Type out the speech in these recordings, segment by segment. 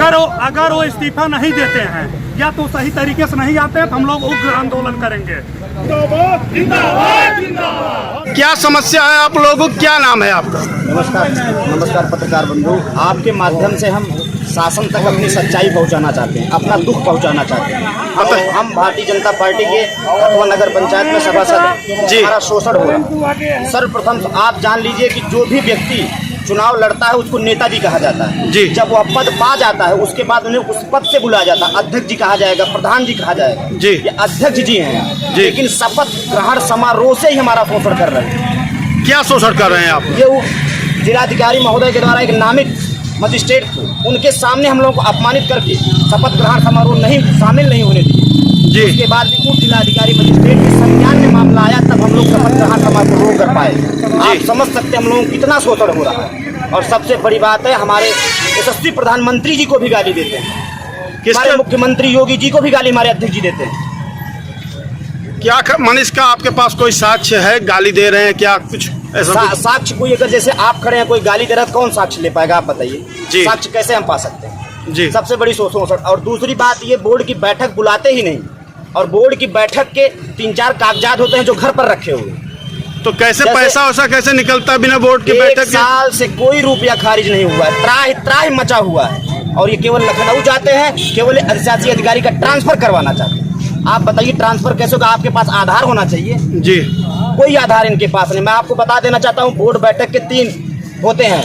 अगर वो इस्तीफा नहीं देते हैं या तो सही तरीके से नहीं आते हैं तो हम लोग उग्र आंदोलन करेंगे। जिंदाबाद जिंदाबाद जिंदाबाद। क्या समस्या है आप लोगों को, क्या नाम है आपका? नमस्कार पत्रकार बंधु, आपके माध्यम से हम शासन तक अपनी सच्चाई पहुंचाना चाहते हैं, अपना दुख पहुंचाना चाहते हैं। हम भारतीय जनता पार्टी के अथवा नगर पंचायत में सभासद जी, हमारा शोषण हो रहा है। सर्वप्रथम आप जान लीजिए कि जो भी व्यक्ति चुनाव लड़ता है उसको नेता भी कहा जाता है जी। जब वो पद पा जाता है उसके बाद उन्हें उस पद से बुलाया जाता है, अध्यक्ष जी कहा जाएगा, प्रधान जी कहा जाएगा जी। ये अध्यक्ष जी हैं, लेकिन शपथ ग्रहण समारोह से ही हमारा शोषण कर रहे हैं। क्या शोषण कर रहे हैं आप? ये जिलाधिकारी महोदय के द्वारा एक नामित मजिस्ट्रेट थे, उनके सामने हम लोगों को अपमानित करके शपथ ग्रहण समारोह शामिल नहीं होने दिए जी। उसके बाद भी उप जिलाधिकारी मजिस्ट्रेट के संज्ञान में मामला आया, तब हम लोग शपथ ग्रहण समारोह कर पाए। आप समझ सकते हैं हम लोगों को कितना शोषण हो रहा है। और सबसे बड़ी बात है, हमारे यशस्वी प्रधानमंत्री जी को भी गाली देते हैं, हमारे मुख्यमंत्री योगी जी को भी गाली हमारे अध्यक्ष जी देते हैं। क्या मनीष का आपके पास कोई साक्ष्य है? गाली दे रहे हैं क्या? कुछ ऐसा साक्ष्य कोई, अगर जैसे आप खड़े हैं कोई गाली दे रहा है, कौन साक्ष्य ले पाएगा आप बताइए? साक्ष्य कैसे हम पा सकते हैं जी? सबसे बड़ी शोषण। और दूसरी बात, ये बोर्ड की बैठक बुलाते ही नहीं, और बोर्ड की बैठक के 3-4 कागजात होते हैं जो घर पर रखे हुए। तो कैसे पैसा वैसा कैसे निकलता बिना बोर्ड की बैठक के? साल से कोई रुपया खारिज नहीं हुआ है, त्राही मचा हुआ है। और ये केवल लखनऊ जाते हैं, केवल अधिशासी अधिकारी का ट्रांसफर करवाना चाहते हैं। आप बताइए ट्रांसफर कैसे होगा? आपके पास आधार होना चाहिए जी, कोई आधार इनके पास नहीं। मैं आपको बता देना चाहता हूँ, बोर्ड बैठक के 3 होते हैं।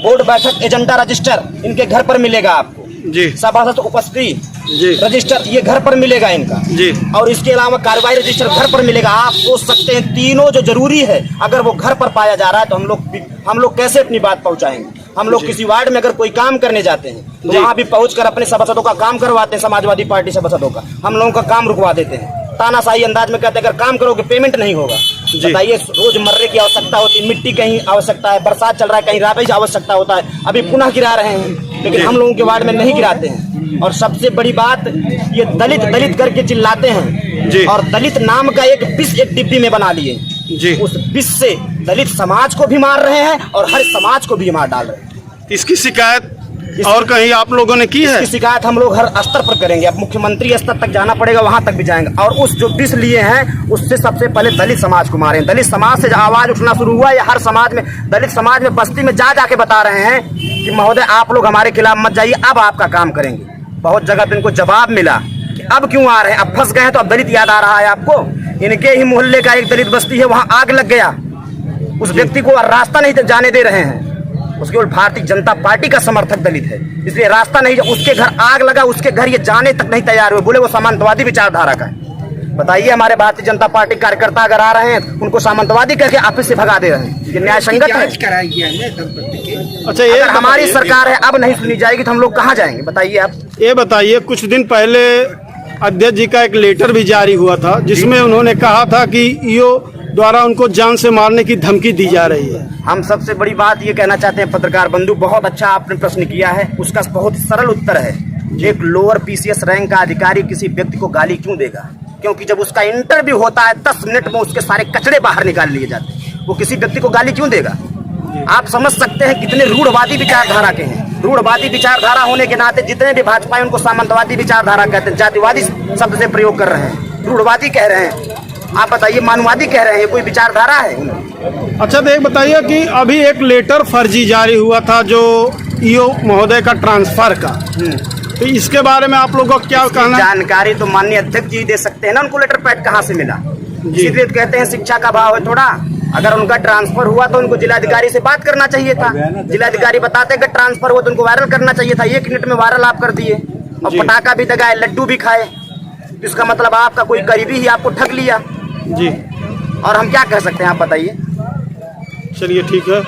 बोर्ड बैठक एजेंडा रजिस्टर इनके घर पर मिलेगा आपको जी। सभासद उपस्थिति जी, रजिस्टर ये घर पर मिलेगा इनका जी। और इसके अलावा कार्रवाई रजिस्टर घर पर मिलेगा। आप सोच सकते हैं तीनों जो जरूरी है, अगर वो घर पर पाया जा रहा है तो हम लोग कैसे अपनी बात पहुंचाएंगे? हम लोग किसी वार्ड में अगर कोई काम करने जाते हैं तो वहाँ भी पहुंचकर अपने सभासदों का काम करवाते हैं, समाजवादी पार्टी सभासदों का हम लोगों का काम रुकवा देते हैं। तानाशाही अंदाज में कहते हैं अगर काम करोगे पेमेंट नहीं होगा। बताइए, रोजमर्रे की आवश्यकता होती है, मिट्टी कहीं आवश्यकता है, बरसात चल रहा है कहीं राबे की आवश्यकता होता है, अभी पुनः गिरा रहे हैं, लेकिन हम लोगों के वार्ड में नहीं गिराते हैं। और सबसे बड़ी बात, ये दलित दलित करके चिल्लाते हैं जी। और दलित नाम का एक विष एक डिब्बी में बना लिए जी। उस विष से दलित समाज को भी मार रहे हैं और हर समाज को भी मार डाल रहे हैं। इसकी शिकायत और कहीं आप लोगों ने की है? इसकी शिकायत हम लोग हर स्तर पर करेंगे। अब मुख्यमंत्री स्तर तक जाना पड़ेगा, वहां तक भी जाएंगे। और उस जो विष लिए हैं उससे सबसे पहले दलित समाज को मारे। दलित समाज से आवाज उठना शुरू हुआ, या हर समाज में, दलित समाज में बस्ती में जा जाके बता रहे हैं कि महोदय आप लोग हमारे खिलाफ मत जाइए, अब आपका काम करेंगे। बहुत जगह पे इनको जवाब मिला कि अब क्यों आ रहे हैं, अब फंस गए हैं तो अब दलित याद आ रहा है आपको। इनके ही मोहल्ले का एक दलित बस्ती है, वहां आग लग गया, उस व्यक्ति को रास्ता नहीं जाने दे रहे हैं। उसके केवल भारतीय जनता पार्टी का समर्थक दलित है, इसलिए रास्ता नहीं, उसके घर आग लगा, उसके घर ये जाने तक नहीं तैयार हुए, बोले वो सामंतवादी विचारधारा का है। बताइए, हमारे भारतीय जनता पार्टी कार्यकर्ता अगर आ रहे हैं उनको सामंतवादी करके ऑफिस से भगा दे रहे हैं, ये न्याय संगत है? अच्छा, ये हमारी सरकार है, अब नहीं सुनी जाएगी तो हम लोग कहाँ जाएंगे? बताइए आप। ये बताइए, कुछ दिन पहले अध्यक्ष जी का एक लेटर भी जारी हुआ था जिसमें उन्होंने कहा था कि ईओ द्वारा उनको जान से मारने की धमकी दी जा रही है। हम सबसे बड़ी बात ये कहना चाहते हैं पत्रकार बंधु, बहुत अच्छा आपने प्रश्न किया है, उसका बहुत सरल उत्तर है। एक लोअर पीसीएस रैंक का अधिकारी किसी व्यक्ति को गाली क्यों देगा? क्योंकि जब उसका इंटरव्यू होता है 10 मिनट में उसके सारे कचड़े बाहर निकाल लिए जाते हैं, वो किसी व्यक्ति को गाली क्यों देगा? आप समझ सकते हैं कितने रूढ़वादी विचारधारा के हैं। रूढ़वादी विचारधारा होने के नाते जितने भी भाजपा है उनको सामंतवादी विचारधारा कहते हैं, जातिवादी शब्द से प्रयोग कर रहे हैं, रूढ़वादी कह रहे हैं। आप बताइए, मानवादी कह रहे हैं, कोई विचारधारा है? अच्छा, तो एक बताइए कि अभी एक लेटर फर्जी जारी हुआ था जो ईओ महोदय का ट्रांसफर का, तो इसके बारे में आप लोगों का क्या कहना है? जानकारी तो माननीय अध्यक्ष जी दे सकते हैं ना, उनको लेटर पैड कहाँ से मिला? इसलिए कहते हैं शिक्षा का भाव है थोड़ा। अगर उनका ट्रांसफर हुआ तो उनको जिलाधिकारी से बात करना चाहिए था, जिलाधिकारी बताते कि ट्रांसफर हुआ तो उनको वायरल करना चाहिए था। 1 मिनट में वायरल आप कर दिए और पटाखा भी दगाए, लड्डू भी खाए, इसका मतलब आपका कोई करीबी ही आपको ठग लिया जी। और हम क्या कह सकते हैं, आप बताइए। चलिए ठीक है,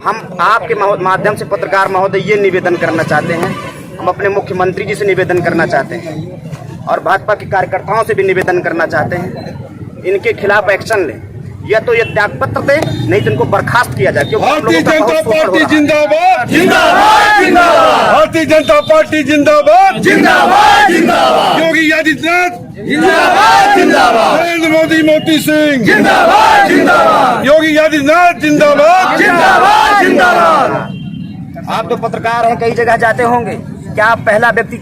हम आपके माध्यम से पत्रकार महोदय ये निवेदन करना चाहते हैं, हम अपने मुख्यमंत्री जी से निवेदन करना चाहते हैं और भाजपा के कार्यकर्ताओं से भी निवेदन करना चाहते हैं, इनके खिलाफ एक्शन लें, या तो ये त्याग पत्र दे, नहीं तो इनको बर्खास्त किया जाए। भारतीय जनता पार्टी जिंदाबाद जिंदाबाद जिंदाबाद, भारतीय जनता पार्टी जिंदाबाद जिंदाबाद जिंदाबाद, योगी आदित्यनाथ जिंदाबाद जिंदाबाद, नरेंद्र मोदी मोदी सिंह जिंदाबाद जिंदाबाद, योगी आदित्यनाथ जिंदाबाद जिंदाबाद जिंदाबाद। आप तो पत्रकार हैं, कई जगह जाते होंगे। क्या आप पहला व्यक्ति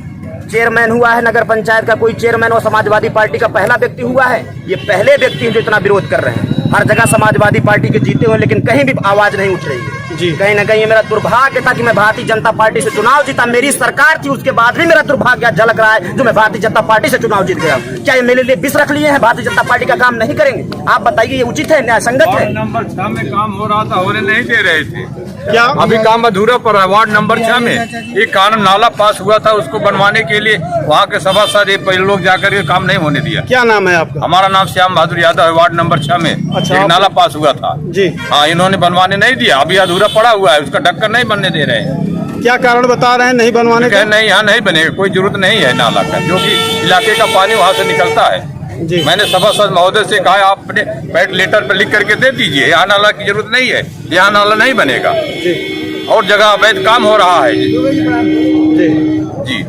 चेयरमैन हुआ है नगर पंचायत का, कोई चेयरमैन और समाजवादी पार्टी का पहला व्यक्ति हुआ है? ये पहले व्यक्ति हैं जो इतना विरोध कर रहे हैं। हर जगह समाजवादी पार्टी के जीते हुए, लेकिन कहीं भी आवाज नहीं उठ रही है। जी। कहीं ना कहीं ये मेरा दुर्भाग्य था कि मैं भारतीय जनता पार्टी से चुनाव जीता। मेरी सरकार थी, उसके बाद भी मेरा दुर्भाग्य झलक रहा है जो मैं भारतीय जनता पार्टी से चुनाव जीत गया। क्या ये मेरे लिए विष रख लिए हैं? भारतीय जनता पार्टी का काम नहीं करेंगे? आप बताइए, ये उचित है, न्याय संगत है? नंबर 6 में काम हो रहा था, होने नहीं दे रहे थे। क्या अभी काम अधूरा पड़ा है। वार्ड नंबर 6 में एक कानून नाला पास हुआ था, उसको बनवाने के लिए वहाँ के सभासद पहले लोग जाकर के काम नहीं होने दिया। क्या नाम है आपका? हमारा नाम श्याम बहादुर यादव है। वार्ड नंबर 6 में अच्छा, एक नाला पास हुआ था जी। हाँ, इन्होंने बनवाने नहीं दिया, अभी अधूरा पड़ा हुआ है, उसका ढक्कन नहीं बनने दे रहे हैं। क्या कारण बता रहे हैं नहीं बनवाने का? नहीं, यहाँ नहीं बनेगा, कोई जरूरत नहीं है नाला का, जो कि इलाके का पानी वहाँ से निकलता है। जी। मैंने सभासद महोदय से कहा आप अपने बैठ लेटर पर लिख करके दे दीजिए, यहाँ नाला की जरूरत नहीं है, यहाँ नाला नहीं बनेगा। और जगह अवैध काम हो रहा है जी।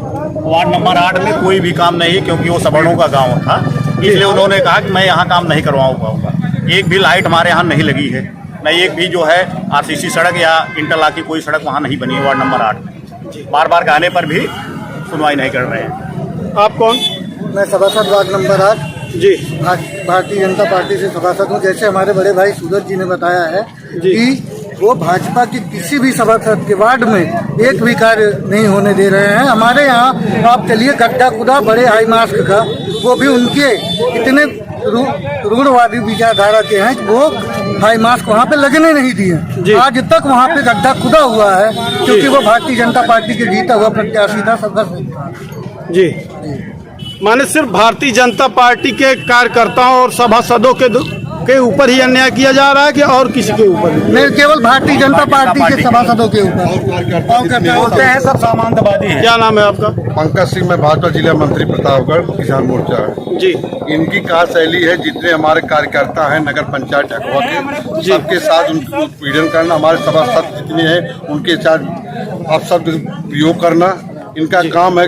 वार्ड नंबर 8 में कोई भी काम नहीं, क्योंकि वो सवर्णों का गांव था, इसलिए उन्होंने कहा कि मैं यहाँ काम नहीं करवाऊंगा। एक भी लाइट हमारे यहाँ नहीं लगी है, न एक भी जो है आरसीसी सड़क या इंटरलॉक की कोई सड़क वहाँ नहीं बनी है वार्ड नंबर 8 में। बार बार कहने पर भी सुनवाई नहीं कर रहे हैं। आप कौन? मैं सभासद वार्ड नंबर 8 जी। भारतीय जनता पार्टी से सभासद हूँ। जैसे हमारे बड़े भाई सूरज जी ने बताया है कि वो भाजपा के किसी भी सभासद के वार्ड में एक भी कार्य नहीं होने दे रहे हैं। हमारे यहाँ आप चलिए गड्ढा खुदा बड़े हाई मास्क का, वो भी उनके इतने रूढ़वादी विचारधारा के हैं कि वो हाई मास्क वहाँ पे लगने नहीं दिए। आज तक वहाँ पे गड्ढा खुदा हुआ है, क्योंकि वो भारतीय जनता पार्टी के जीता हुआ प्रत्याशी था, सदस्य। जी। माने सिर्फ भारतीय जनता पार्टी के कार्यकर्ताओं और सभासदों के ऊपर ही अन्याय किया जा रहा है कि और किसी के ऊपर नहीं? केवल भारतीय जनता पार्टी के सभासदों के ऊपर बोलते हैं सब सामंतवादी हैं। क्या नाम है आपका? पंकज सिंह, मैं भाजपा जिला मंत्री प्रतापगढ़ किसान मोर्चा है जी। इनकी कार्यशैली है, जितने हमारे कार्यकर्ता हैं नगर पंचायत ढकवा के, सबके साथ उनको उत्पीड़न करना। हमारे सभासद जितने हैं उनके साथ अपशब्द प्रयोग करना इनका काम है।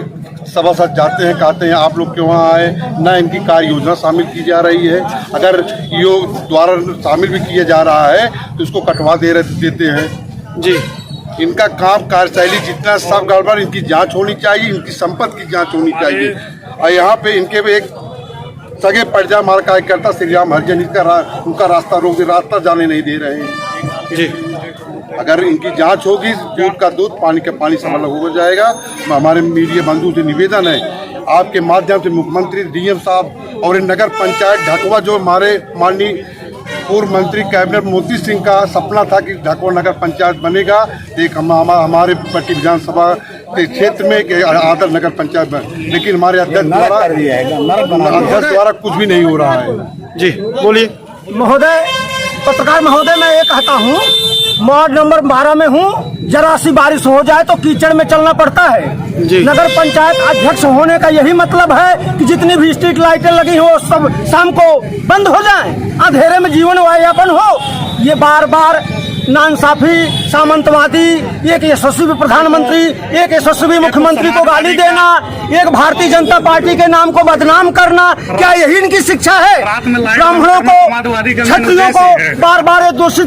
सभासद जाते हैं, कहते हैं आप लोग क्यों आए, न इनकी कार्य योजना शामिल की जा रही है। अगर योग द्वारा शामिल भी किया जा रहा है तो उसको कटवा देते हैं जी। इनका काम कार्यशैली जितना सब गड़बड़, इनकी जांच होनी चाहिए, इनकी संपत्ति की जांच होनी चाहिए। और यहाँ पे इनके भी एक सगे पर्जा हमारा कार्यकर्ता श्री राम हरिजन, उनका रास्ता रोक दे, रास्ता जाने नहीं दे रहे हैं जी। अगर इनकी जांच होगी, दूध का दूध पानी का पानी समझ हो जाएगा। हमारे मीडिया बंधु से निवेदन है आपके माध्यम से मुख्यमंत्री, डीएम साहब और नगर पंचायत ढकवा, जो हमारे माननीय पूर्व मंत्री कैबिनेट मोती सिंह का सपना था कि ढकवा नगर पंचायत बनेगा, एक हमारे पट्टी विधानसभा के क्षेत्र में एक आदर नगर पंचायत बने, लेकिन हमारे अध्यक्ष द्वारा कुछ भी नहीं हो रहा है। जी बोलिए। महोदय, पत्रकार महोदय, मैं ये कहता हूँ, वार्ड नंबर 12 में हूँ, जरा सी बारिश हो जाए तो कीचड़ में चलना पड़ता है जी। नगर पंचायत अध्यक्ष होने का यही मतलब है कि जितनी भी स्ट्रीट लाइटें लगी हो सब शाम को बंद हो जाएं, अंधेरे में जीवन यापन हो। ये बार बार नाइंसाफी, सामंतवादी, एक यशस्वी प्रधानमंत्री, एक यशस्वी मुख्यमंत्री को गाली देना, एक भारतीय जनता पार्टी के नाम को बदनाम करना, क्या यही इनकी शिक्षा है? ब्राह्मणों को, क्षत्रियों को बार बार दूसरा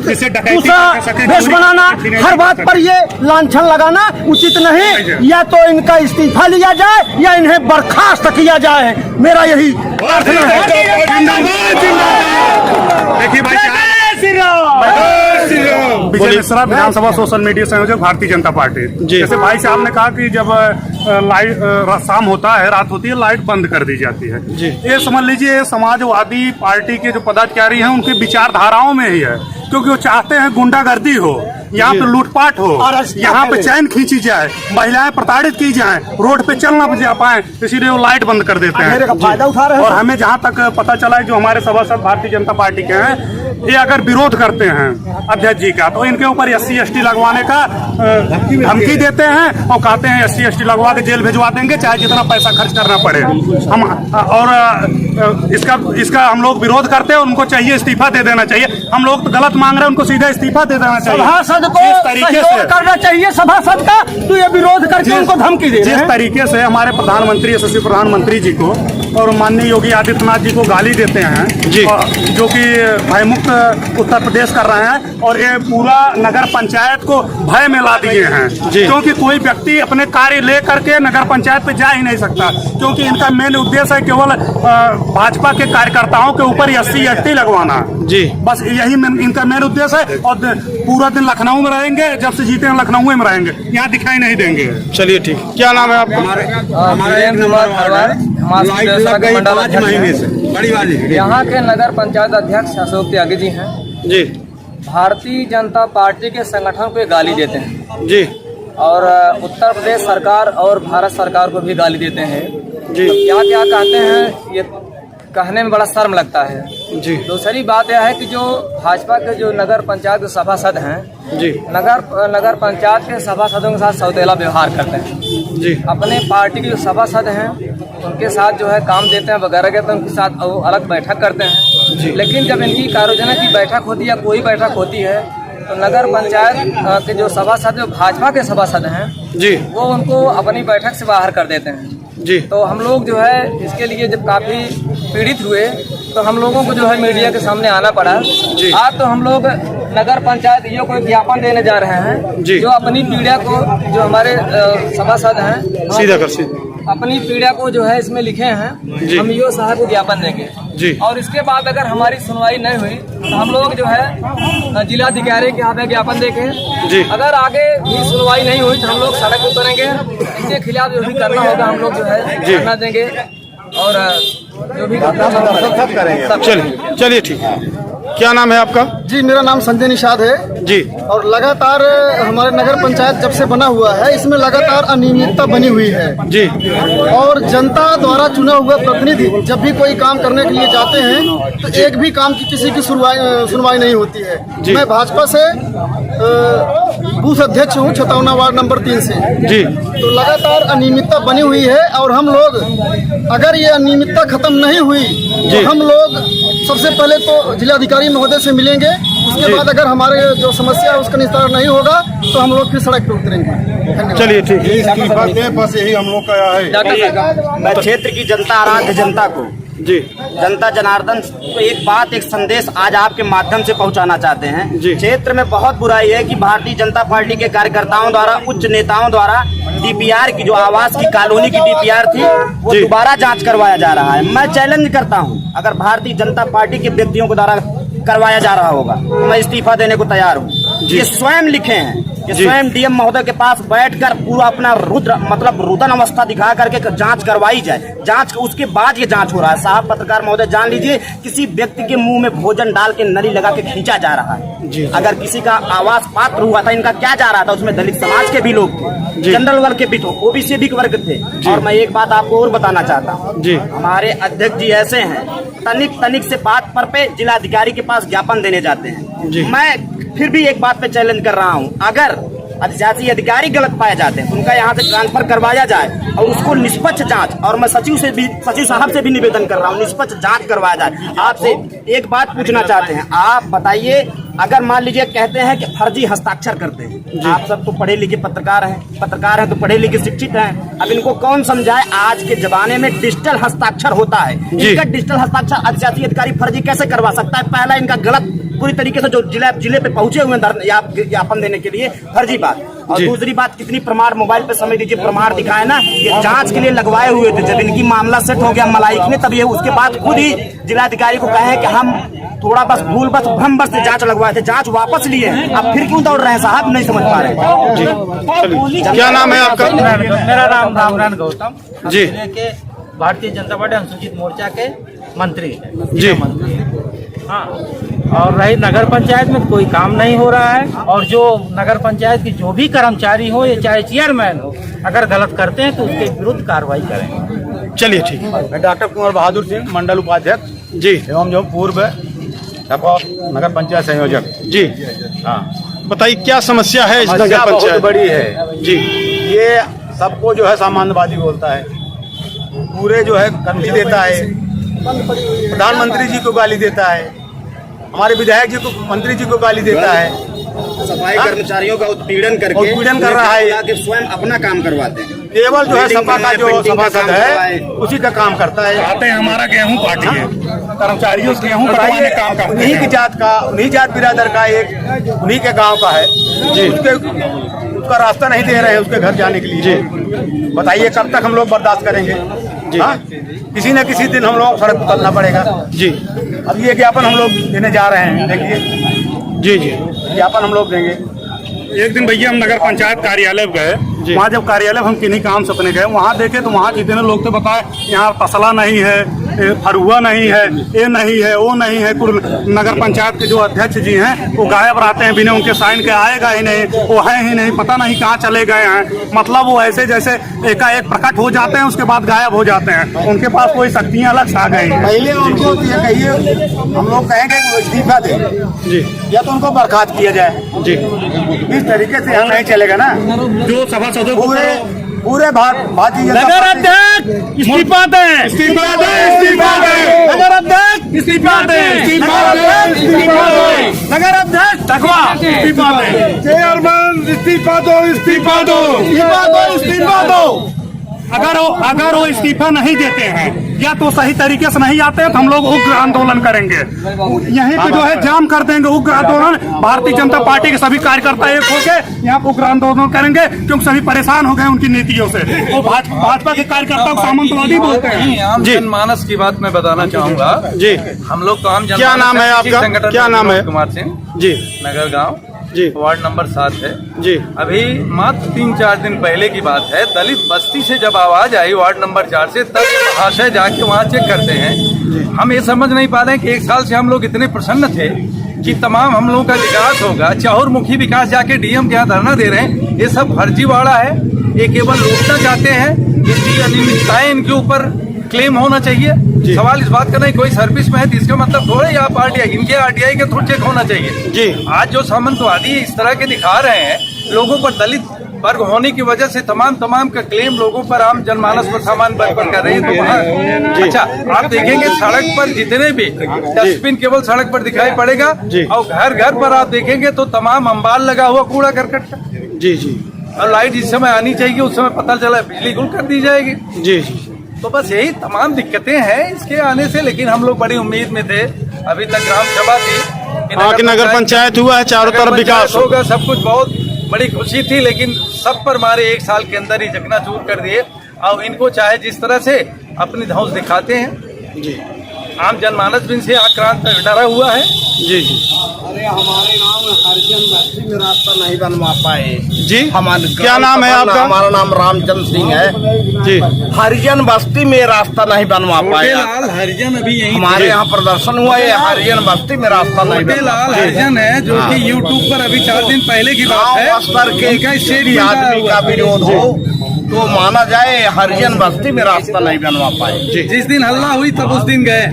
देश बनाना, हर बात पर ये लांछन लगाना उचित नहीं। या तो इनका इस्तीफा लिया जाए या इन्हें बर्खास्त किया जाए, मेरा यही प्रार्थना है। देखिए भाई, विजय मिश्रा, विधानसभा सोशल मीडिया संयोजक, भारतीय जनता पार्टी। जैसे भाई साहब ने कहा कि जब लाइट शाम होता है, रात होती है, लाइट बंद कर दी जाती है। ये समझ लीजिए समाजवादी पार्टी के जो पदाधिकारी हैं उनकी विचारधाराओं में ही है, क्योंकि वो चाहते हैं गुंडागर्दी हो, यहाँ पे लूटपाट हो, यहाँ पे चैन खींची जाए, महिलाएं प्रताड़ित की जाएं, रोड पे चल ना जा पाए, इसीलिए वो लाइट बंद कर देते हैं। फायदा उठा रहे हैं। और हमें जहाँ तक पता चला है, जो हमारे सभासद भारतीय जनता पार्टी के हैं, ये अगर विरोध करते हैं अध्यक्ष जी का, तो इनके ऊपर SC/ST लगवाने का धमकी देते हैं और कहते हैं SC/ST लगवा के जेल भिजवा देंगे, चाहे जितना पैसा खर्च करना पड़े। हम और इसका हम लोग विरोध करते हैं, उनको चाहिए इस्तीफा दे देना चाहिए। हम लोग तो गलत मांग रहे हैं, उनको सीधा इस्तीफा दे देना चाहिए। सभासद को जिस तरीके से- सहयोग करना चाहिए सभासद का, तो ये विरोध करके उनको धमकी दे रहे जिस हैं। तरीके से हमारे प्रधानमंत्री, यशस्वी प्रधानमंत्री जी को और माननीय योगी आदित्यनाथ जी को गाली देते हैं जी। और जो कि भयमुक्त उत्तर प्रदेश कर रहे हैं, और ये पूरा नगर पंचायत को भय में ला दिए हैं, जी। क्योंकि कोई व्यक्ति अपने कार्य ले करके नगर पंचायत पे जा ही नहीं सकता, क्योंकि इनका मेन उद्देश्य है केवल भाजपा के कार्यकर्ताओं के ऊपर SC/ST लगवाना। जी। बस यही इनका मेन उद्देश्य है, और पूरा दिन लखनऊ में रहेंगे, जब से जीते हैं लखनऊ में रहेंगे, यहाँ दिखाई नहीं देंगे। चलिए ठीक, क्या नाम है आपका? यहाँ के नगर पंचायत अध्यक्ष अशोक त्यागी जी हैं। जी भारतीय जनता पार्टी के संगठन को ये गाली देते हैं जी और उत्तर प्रदेश सरकार और भारत सरकार को भी गाली देते हैं। जी। तो क्या क्या कहते हैं ये कहने में बड़ा शर्म लगता है। जी दूसरी बात यह है कि जो भाजपा के जो नगर पंचायत के सभासद हैं, जी नगर पंचायत के सभासदों के साथ सौतेला व्यवहार करते हैं। जी अपने पार्टी के जो सभासद हैं उनके साथ जो है काम देते हैं वगैरह के, तो उनके साथ वो अलग बैठक करते हैं। लेकिन जब इनकी कार्ययोजना की बैठक होती है या कोई बैठक होती है तो नगर पंचायत के जो सभासद जो भाजपा के सभासद हैं जी वो उनको अपनी बैठक से बाहर कर देते हैं। जी तो हम लोग जो है इसके लिए जब काफ़ी पीड़ित हुए तो हम लोगों को जो है मीडिया के सामने आना पड़ा। आज तो हम लोग नगर पंचायत ये कोई ज्ञापन देने जा रहे हैं जी। जो अपनी पीड़ा को जो हमारे सभासद हैं सीधा कर सीधा अपनी पीड़ा को जो है इसमें लिखे हैं, जी। हम ईओ साहब को ज्ञापन देंगे जी। और इसके बाद अगर हमारी सुनवाई नहीं हुई तो हम लोग जो है जिलाधिकारी के यहाँ पे ज्ञापन देंगे। जी। अगर आगे भी सुनवाई नहीं हुई तो हम लोग सड़क पर उतरेंगे, इनके खिलाफ जो भी करना होगा हम लोग जो है जी। करना देंगे और जो भी सब करेंगे। चलिए चलिए ठीक है। क्या नाम है आपका? जी, मेरा नाम संजय निषाद है। जी और लगातार हमारे नगर पंचायत जब से बना हुआ है इसमें लगातार अनियमितता बनी हुई है जी और जनता द्वारा चुना हुआ प्रतिनिधि जब भी कोई काम करने के लिए जाते हैं तो एक भी काम की किसी की सुनवाई नहीं होती है। जी। मैं भाजपा से बूथ अध्यक्ष हूँ, छतौना वार्ड नंबर 3 से। जी तो लगातार अनियमितता बनी हुई है और हम लोग अगर ये अनियमितता खत्म नहीं हुई तो हम लोग सबसे पहले तो जिलाधिकारी महोदय से मिलेंगे, उसके बाद अगर हमारे जो समस्या है उसका निस्तारण नहीं होगा तो हम लोग फिर सड़क पर उतरेंगे। धन्यवाद। चलिए ठीक है। बस यही हम लोग का है। मैं क्षेत्र की जनता, आराध्य जनता को, जी जनता जनार्दन को एक बात, एक संदेश आज आपके माध्यम से पहुंचाना चाहते हैं। जी। क्षेत्र में बहुत बुराई है कि भारतीय जनता पार्टी के कार्यकर्ताओं द्वारा, उच्च नेताओं द्वारा DPR की जो आवास की कॉलोनी की DPR थी वो जी। दोबारा जांच करवाया जा रहा है। मैं चैलेंज करता हूं, अगर भारतीय जनता पार्टी के व्यक्तियों को द्वारा करवाया जा रहा होगा तो मैं इस्तीफा देने को तैयार हूं। ये स्वयं लिखे हैं, ये स्वयं DM महोदय के पास बैठकर पूरा अपना रुदन अवस्था दिखा करके जांच करवाई जाए। जांच उसके बाद ये जांच हो रहा है। साहब पत्रकार महोदय जान लीजिए, किसी व्यक्ति के मुंह में भोजन डाल के नली लगा के खींचा जा रहा है। अगर किसी का आवास पात्र हुआ था, इनका क्या जा रहा था, उसमें दलित समाज के भी लोग थे, जनरल वर्ग के भी थे, OBC भी वर्ग थे। और मैं एक बात आपको और बताना चाहता हूँ, हमारे अध्यक्ष जी ऐसे हैं, तनिक से बात पर पे जिलाधिकारी के पास ज्ञापन देने जाते हैं। मैं फिर भी एक बात पे चैलेंज कर रहा हूँ, अगर अधिशासी अधिकारी गलत पाए जाते हैं उनका यहाँ से ट्रांसफर करवाया जाए और उसको निष्पक्ष जांच, और मैं सचिव साहब से भी निवेदन कर रहा हूँ, निष्पक्ष जांच करवाया जाए। आपसे एक बात पूछना चाहते हैं, आप बताइए, अगर मान लीजिए कहते हैं कि फर्जी हस्ताक्षर करते हैं, आप सब तो पढ़े लिखे पत्रकार हैं तो पढ़े लिखे शिक्षित हैं, अब इनको कौन समझाए आज के जमाने में डिजिटल हस्ताक्षर होता है। इनका डिजिटल हस्ताक्षर अधिशासी अधिकारी फर्जी कैसे करवा सकता है? पहला इनका गलत पूरी तरीके से जो जिले पे पहुंचे हुए ज्ञापन देने के लिए फर्जी बात, और दूसरी बात कितनी प्रमाण मोबाइल पे समझ लीजिए प्रमाण दिखाए ना, ये जांच के लिए लगवाए हुए थे। जब इनकी मामला सेट हो गया मलाइक ने, तब ये उसके बाद खुद ही जिलाधिकारी को कहे कि हम थोड़ा बस भ्रम से जांच लगवाए थे, जांच वापस लिए हैं, अब फिर क्यों दौड़ रहे हैं साहब, नहीं समझ पा रहे। क्या नाम है आपका? मेरा नाम रामनारायण गौतम जी। के भारतीय जनता पार्टी अनुसूचित मोर्चा के मंत्री जी। हाँ, और रही नगर पंचायत में कोई काम नहीं हो रहा है, और जो नगर पंचायत की जो भी कर्मचारी हो, ये चाहे चेयरमैन हो, अगर गलत करते हैं तो उसके विरुद्ध कार्रवाई करेंगे। चलिए ठीक है। मैं डॉक्टर कुंवर बहादुर सिंह, मंडल उपाध्यक्ष जी एवं जो पूर्व नगर पंचायत संयोजक। जी हाँ, बताइए क्या समस्या है इस नगर समस्या बहुत पंचायत? बड़ी है जी। ये सबको जो है सामान्यवादी बोलता है, पूरे जो है गाली देता है, प्रधानमंत्री जी को गाली देता है, हमारे विधायक जी को, मंत्री जी को गाली देता है, सफाई कर्मचारियों का उत्पीड़न करके उत्पीड़न कर रहा है। कि स्वयं अपना काम करवाते हैं। केवल जो है सपा का जो सभासद है उसी का काम करता है। आते हैं हमारा गेहूं पार्टी है, कर्मचारियों से गेहूं कटवाने काम करते उन्हीं की हैं। जात का, उन्हीं जात बिरादर का एक उन्हीं के गांव का है जी। उसका रास्ता नहीं दे रहे हैं उसके घर जाने के लिए जी। बताइए कब तक हम लोग बर्दाश्त करेंगे जी। किसी न किसी दिन हम लोग सड़क उतरना पड़ेगा जी। अब ये ज्ञापन हम लोग देने जा रहे हैं, देखिए जी जी ज्ञापन हम लोग देंगे। एक दिन भैया हम नगर पंचायत कार्यालय गए, वहाँ जब कार्यालय हम किन्हीं काम से अपने गए, वहाँ देखे तो वहाँ जितने लोग थे बताए यहाँ तसला नहीं है, फरुआ नहीं है, ये नहीं है, वो नहीं है। नगर पंचायत के जो अध्यक्ष जी हैं वो गायब रहते हैं, बिना उनके साइन के आएगा ही नहीं, वो है ही नहीं, पता नहीं कहाँ चले गए हैं। मतलब वो ऐसे जैसे एकाएक प्रकट हो जाते हैं, उसके बाद गायब हो जाते हैं, उनके पास कोई शक्तियाँ अलग से आ गई हैं। पहले उनको ये कहिए, हम लोग कहेंगे कि वो इस्तीफा दे जी, या तो उनको बर्खास्त किया जाए जी। इस तरीके से यहाँ नहीं चलेगा ना। जो सभासदों पूरे भारतीय नगर अध्यक्ष इस्तीफा दें, इस्तीफा दे, इस्तीफा दे, नगर अध्यक्ष इस्तीफा दें, इस्तीफा दे, इस्तीफा दे, नगर अध्यक्ष तकवा इस्तीफा दें। चेयरमैन इस्तीफा दो, इस्तीफा दो, इस्तीफा दो, इस्तीफा दो। अगर वो इस्तीफा नहीं देते हैं या तो सही तरीके से नहीं आते हैं तो हम लोग उग्र आंदोलन करेंगे। यहीं पे जो है जाम कर देंगे उग्र आंदोलन। भारतीय जनता पार्टी के सभी कार्यकर्ता एक होकर यहाँ उग्र आंदोलन करेंगे, क्योंकि सभी परेशान हो गए उनकी नीतियों से। वो भाजपा के कार्यकर्ताओं को सामंतवादी बोलते हैं। आम जनमानस की बात मैं बताना चाहूँगा जी। हम लोग तो आम जनमानस। क्या नाम है आपका? संगठन क्या नाम है? कुमार सिंह जी। नगर गाँव जी। वार्ड नंबर 7 है जी। अभी मात्र 3-4 दिन पहले की बात है, दलित बस्ती से जब आवाज आई वार्ड नंबर 4 से, तब महाशय जाके वहाँ चेक करते हैं। हम ये समझ नहीं पा रहे हैं कि 1 साल से हम लोग इतने प्रसन्न थे कि तमाम हम लोगों का विकास होगा, चहुर्मुखी विकास, जाके डीएम के यहाँ धरना दे रहे हैं। ये सब फर्जीवाड़ा है, ये केवल लूटना चाहते हैं। इनकी अनियमितताएं इनके ऊपर क्लेम होना चाहिए। सवाल इस बात का नहीं, कोई सर्विस में है तो इसका मतलब थोड़े आप आरटीआई, इनके आरटीआई के थ्रू चेक होना चाहिए जी। आज जो सामंतवादी इस तरह के दिखा रहे हैं, लोगों पर दलित वर्ग होने की वजह से तमाम का क्लेम लोगों पर, आम जनमानस पर सामान वर्ग पर कर रहे हैं। तो वहाँ अच्छा आप देखेंगे सड़क पर जितने भी डस्टबिन केवल सड़क पर दिखाई पड़ेगा, और घर घर पर आप देखेंगे तो तमाम अंबाल लगा हुआ कूड़ा करकट का जी जी। और लाइट जिस समय आनी चाहिए उस समय पता चला बिजली गुल कर दी जाएगी जी जी। तो बस यही तमाम दिक्कतें हैं इसके आने से। लेकिन हम लोग बड़ी उम्मीद में थे, अभी तक ग्राम सभा थी कि नगर पंचायत हुआ है, चारों तरफ विकास होगा, सब कुछ बहुत बड़ी खुशी थी। लेकिन सब पर मारे 1 साल के अंदर ही चकनाचूर कर दिए। और इनको चाहे जिस तरह से अपनी धौंस दिखाते हैं जी, आम जनमानस भी इनसे आक्रांत डरा हुआ है जी जी। अरे हमारे गांव में हरिजन बस्ती में रास्ता नहीं बनवा पाए जी। हमारे क्या नाम है आपका? हमारा नाम रामचंद्र सिंह है जी। हरिजन बस्ती में रास्ता नहीं बनवा पाया। लाल हरिजन अभी यही हमारे यहाँ प्रदर्शन हुआ है, हरिजन बस्ती में रास्ता नहीं बनवा लाल हरिजन है, जो कि यूट्यूब पर अभी 4 दिन पहले की बात है। गाँव स्तर के किसी आदमी का विरोध हो तो माना जाए हरिजन बस्ती में रास्ता नहीं बनवा पाए। जिस दिन हल्ला हुई तब उस दिन गए।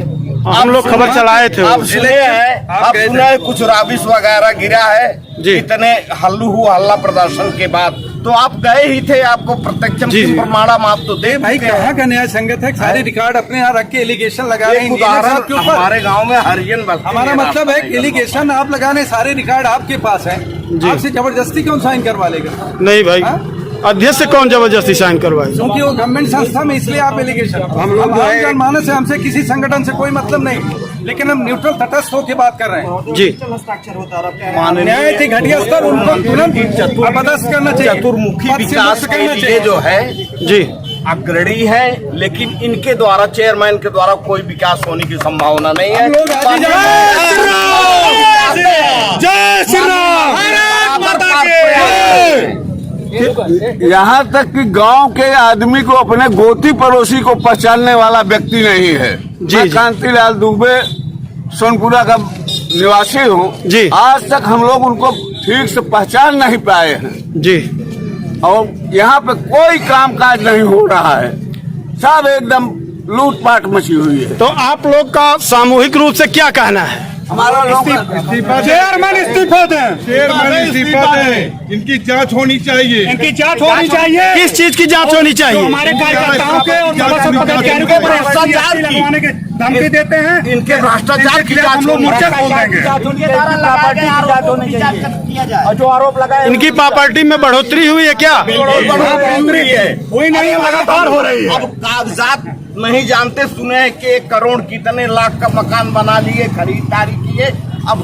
हम लोग खबर चलाए थे। आप सुने हैं, आप सुने हैं कुछ राबिश वगैरह गिरा है जी। इतने हल्ला प्रदर्शन के बाद, तो आप गए ही थे, आपको प्रत्यक्ष प्रमाणम आप तो दे भाई कहाँ का न्याय संगत है? सारे रिकॉर्ड अपने यहाँ रख के एलिगेशन लगा रहे हैं उदाहरण के ऊपर। हमारे गांव में हरिजन बस्ती हमारा मतलब है कि एलिगेशन आप लगाने, सारे रिकॉर्ड आपके पास है, आपसे जबरदस्ती कौन साइन करवा लेगा? नहीं भाई, अध्यक्ष से कौन जबरदस्ती साइन करवाए? क्योंकि वो गवर्नमेंट संस्था में, इसलिए आप एलिगेशन। हम लोग जनमानस है, हमसे किसी संगठन से कोई मतलब नहीं, लेकिन हम न्यूट्रल तटस्थ होकर बात कर रहे हैं जी। न्याय के घटिया स्तर उनको तुरंत अपदस्थ करना चाहिए। चतुर्मुखी विकास के लिए जो है जी अग्रणी है, लेकिन इनके द्वारा, चेयरमैन के द्वारा कोई विकास होने की संभावना नहीं है। जय श्री राम। यहाँ तक कि गांव के आदमी को, अपने गोती पड़ोसी को पहचानने वाला व्यक्ति नहीं है। मैं कांतिलाल दुबे सोनपुरा का निवासी हूँ जी। आज तक हम लोग उनको ठीक से पहचान नहीं पाए हैं जी। और यहाँ पे कोई कामकाज नहीं हो रहा है, सब एकदम लूटपाट मची हुई है। तो आप लोग का सामूहिक रूप से क्या कहना है? चेयरमैन इस्तीफा दें, चेयरमैन इस्तीफा दें, इनकी जांच होनी चाहिए। इनकी जांच होनी चाहिए। किस चीज की जांच होनी चाहिए? हमारे कार्यकर्ताओं के और सभासद पदाधिकारियों को भ्रष्टाचार लगवाने के धमकी देते हैं, इनके भ्रष्टाचार की हम लोग मोर्चा खोल देंगे। और जो आरोप लगाए इनकी प्रॉपर्टी में बढ़ोतरी हुई है क्या? कोई नहीं, लगातार हो रही है। अब कागजात नहीं जानते सुने हैं कि 1 करोड़ कितने लाख का मकान बना लिए, खरीदारी किए, अब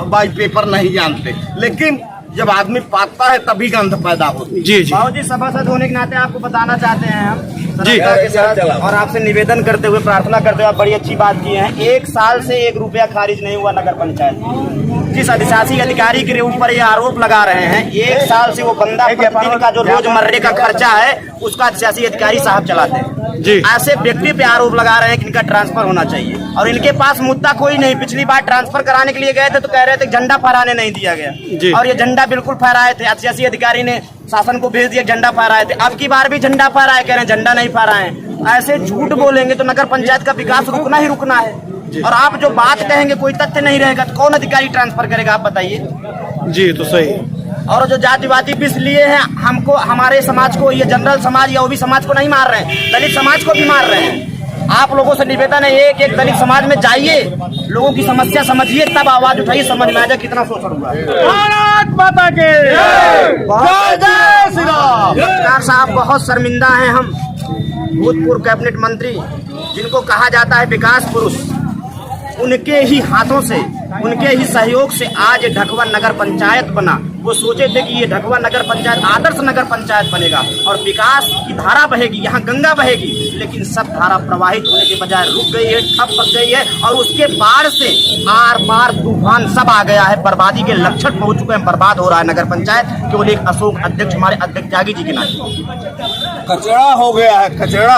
बाई पेपर नहीं जानते, लेकिन जब आदमी पाता है तभी गंध पैदा होती है। जी जी बाबूजी, सभासद होने के नाते आपको बताना चाहते हैं हम सरकार के साथ और आपसे निवेदन करते हुए, प्रार्थना करते हुए, आप बड़ी अच्छी बात की है। 1 साल से 1 रुपया खारिज नहीं हुआ नगर पंचायत। जिस अधिशासी अधिकारी के ऊपर ये आरोप लगा रहे हैं, 1 साल से वो बंदा प्रतिदिन का जो रोजमर्रे का खर्चा है उसका अधिशासी अधिकारी साहब चलाते हैं। ऐसे व्यक्ति पे आरोप लगा रहे हैं कि इनका ट्रांसफर होना चाहिए और इनके पास मुद्दा कोई नहीं। पिछली बार ट्रांसफर कराने के लिए गए थे तो कह रहे थे झंडा फहराने नहीं दिया गया, और ये झंडा बिल्कुल फहराए थे। अधिशासी अधिकारी ने शासन को भेज दिया, झंडा फहराए थे। अब की बार भी झंडा फहराए, कह रहे हैं झंडा नहीं फहराए। ऐसे झूठ बोलेंगे तो नगर पंचायत का विकास रुकना ही रुकना है। और आप जो बात कहेंगे कोई तथ्य नहीं रहेगा तो कौन अधिकारी ट्रांसफर करेगा, आप बताइए। जी तो सही। और जो जातिवादी विष लिए हैं, हमको, हमारे समाज को, ये जनरल समाज या ओबी समाज को नहीं मार रहे हैं, दलित समाज को भी मार रहे हैं। आप लोगों से निवेदन है, एक दलित समाज में जाइए, लोगों की समस्या समझिए, तब आवाज उठाइए, समझ में आ जाए कितना शोषण हुआ। भारत माता के सरकार साहब, बहुत शर्मिंदा हैं हम, भूतपूर्व कैबिनेट मंत्री जिनको कहा जाता है विकास पुरुष, उनके ही हाथों से, उनके ही सहयोग से आज ढकवा नगर पंचायत बना। वो सोचे थे कि ये ढकवा नगर पंचायत आदर्श नगर पंचायत बनेगा और विकास की धारा बहेगी, यहाँ गंगा बहेगी, लेकिन सब धारा प्रवाहित होने के बजाय रुक गई है, ठप पक गई है। और उसके बाढ़ से आर पार तूफान सब आ गया है, बर्बादी के लक्षण पहुंच चुके हैं, बर्बाद हो रहा है नगर पंचायत। केवल एक अशोक अध्यक्ष, हमारे अध्यक्ष त्यागी जी के नाते कचरा हो गया है, कचरा।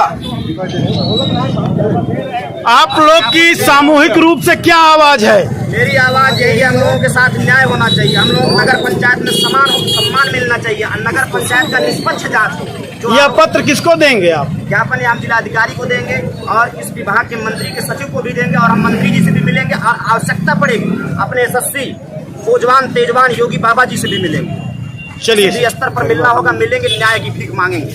आप लोग की सामूहिक रूप से क्या आवाज है? मेरी आवाज यही है, हम लोगों के साथ न्याय होना चाहिए, हम लोग नगर पंचायत में सम्मान मिलना चाहिए, नगर पंचायत का निष्पक्ष जांच। यह पत्र किसको देंगे आप? ज्ञापन हम जिलाधिकारी को देंगे और इस विभाग के मंत्री के सचिव को भी देंगे और हम मंत्री जी से भी मिलेंगे और आवश्यकता पड़ेगी अपने यशस्वी फौजवान तेजवान योगी बाबा जी से भी मिलेंगे। चलिए, स्तर पर मिलना होगा, मिलेंगे, न्याय की भीख मांगेंगे।